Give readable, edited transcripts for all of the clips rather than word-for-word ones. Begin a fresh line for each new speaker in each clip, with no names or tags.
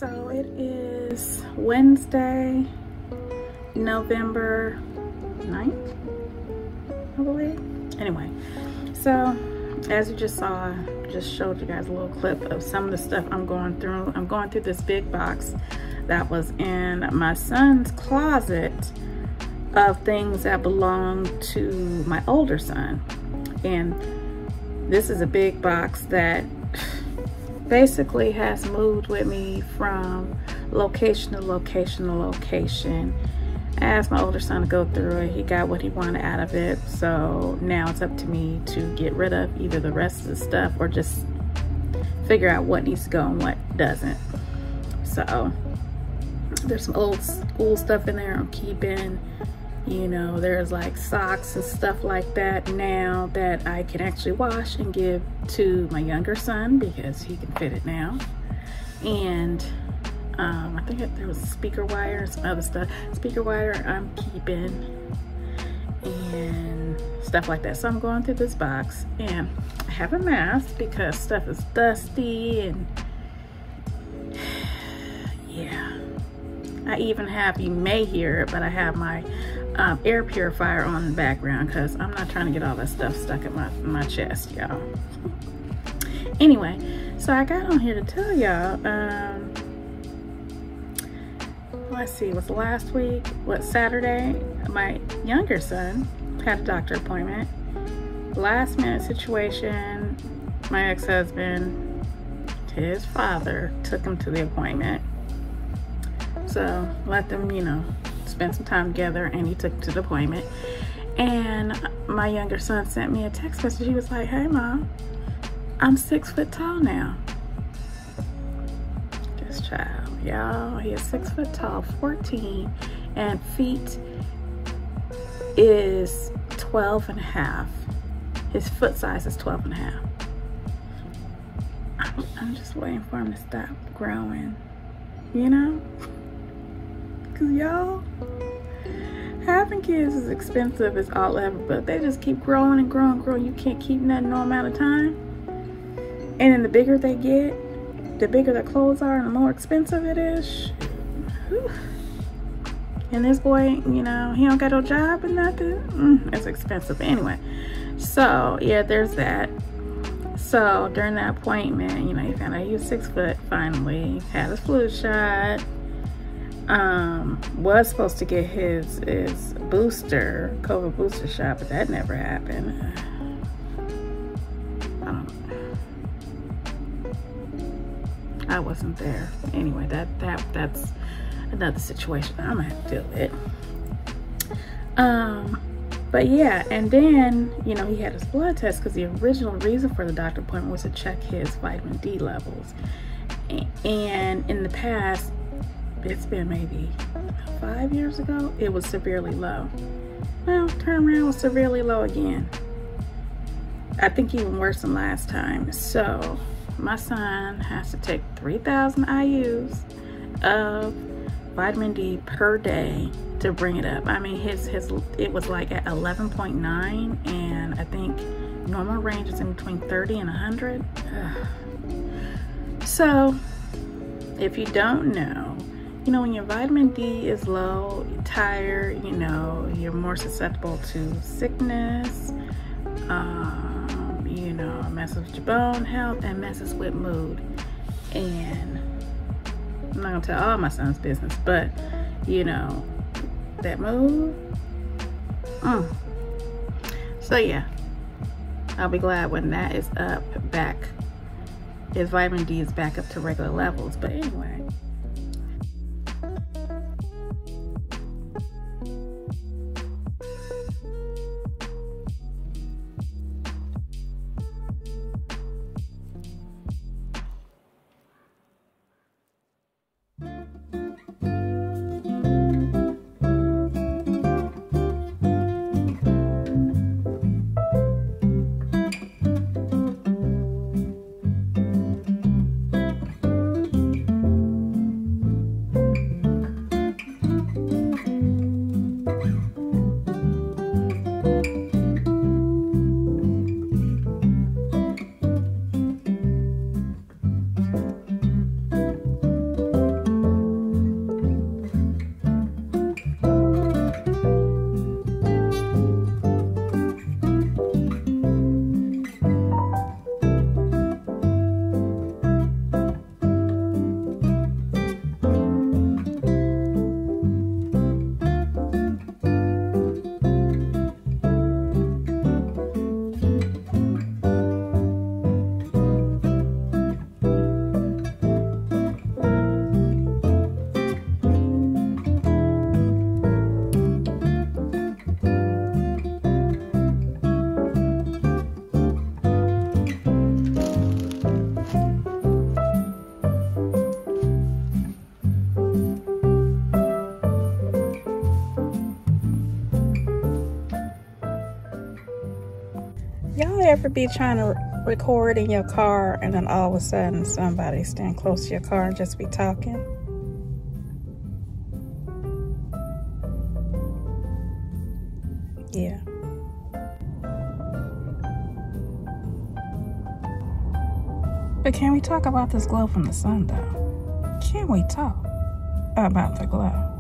So it is Wednesday, November 9th, I believe. Anyway, so as you just saw, just showed you guys a little clip of some of the stuff I'm going through. I'm going through this big box that was in my son's closet of things that belong to my older son. And this is a big box that basically has moved with me from location to location to location. I asked my older son to go through it. He got what he wanted out of it. So now it's up to me to get rid of either the rest of the stuff or just figure out what needs to go and what doesn't. So there's some old school stuff in there I'm keeping. You know, there's like socks and stuff like that now that I can actually wash and give to my younger son because he can fit it now. And I think there was speaker wire and some other stuff. Speaker wire I'm keeping and stuff like that. So I'm going through this box and I have a mask because stuff is dusty and yeah. I even have, you may hear it, but I have my air purifier on in the background because I'm not trying to get all that stuff stuck in my chest, y'all. Anyway, so I got on here to tell y'all, let's see, it was last week, Saturday, my younger son had a doctor appointment. Last minute situation, my ex-husband, his father, took him to the appointment. So let them, you know, spend some time together, and he took to the appointment. And my younger son sent me a text message. He was like, "Hey mom, I'm 6 foot tall now." This child, y'all, he is 6 foot tall, 14, and feet is 12 and a half. His foot size is 12 and a half. I'm just waiting for him to stop growing, you know? Cause y'all, having kids is expensive as all ever, but they just keep growing and growing and growing. You can't keep nothing no amount of time. And then the bigger they get, the bigger their clothes are and the more expensive it is. Whew. And this boy, you know, he don't got no job or nothing. It's expensive. Anyway, so yeah, there's that. So during that appointment, you know, he found out he was 6 foot finally, had his flu shot. Was supposed to get his booster, COVID booster shot, but that never happened. I wasn't there. Anyway, that's another situation I'm gonna have to deal with. But yeah, and then, you know, he had his blood test because the original reason for the doctor appointment was to check his vitamin D levels. And in the past, it's been maybe 5 years ago, it was severely low. Well, turn around, was severely low again. I think even worse than last time. So my son has to take 3,000 IUs of vitamin D per day to bring it up. I mean, it was like at 11.9, and I think normal range is in between 30 and 100. So if you don't know, you know, when your vitamin D is low, you're tired, you know, you're more susceptible to sickness, you know, it messes with your bone health and messes with mood. And I'm not gonna tell all my son's business, but you know, that mood. So yeah, I'll be glad when that is back, his vitamin D is back up to regular levels. But anyway. ever be trying to record in your car and then all of a sudden somebody stand close to your car and just be talking? Yeah. But can we talk about this glow from the sun though? Can we talk about the glow?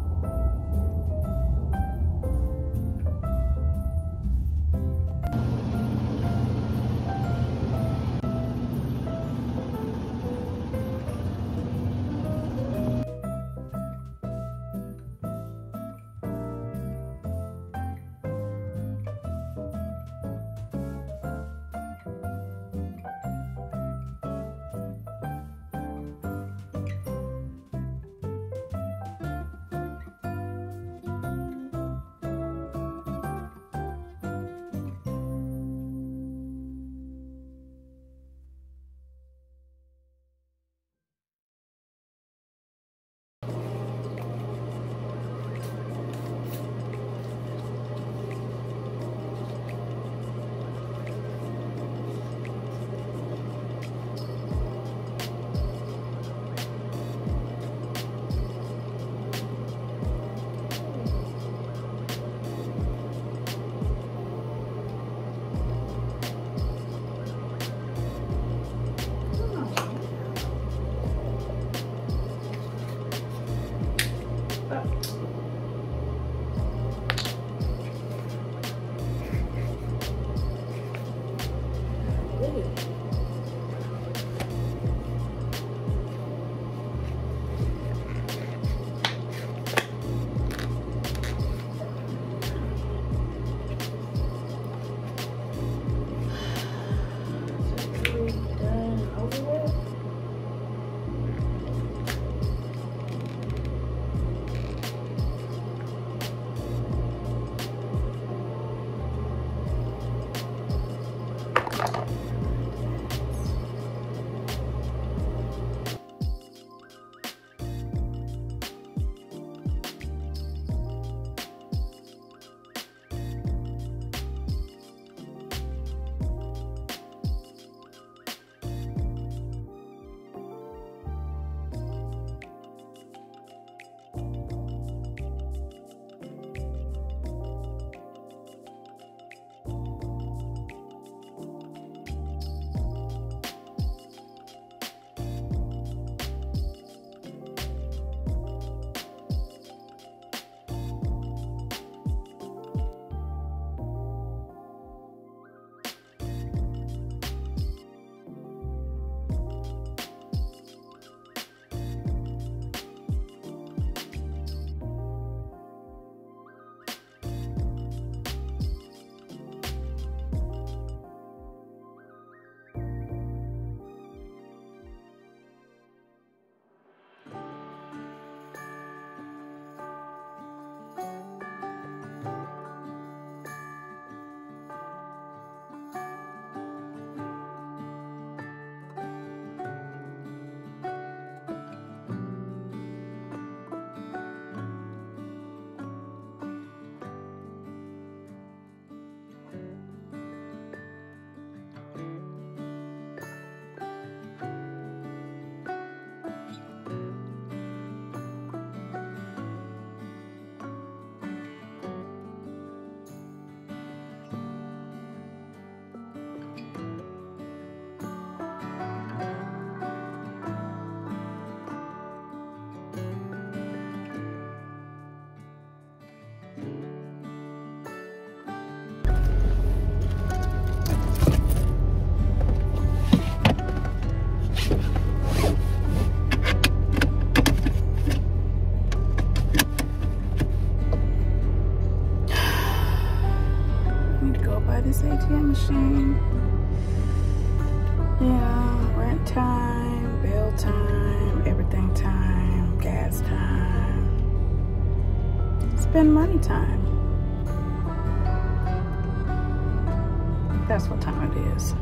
this ATM machine. Yeah, rent time, bill time, everything time, gas time, spend money time. That's what time it is.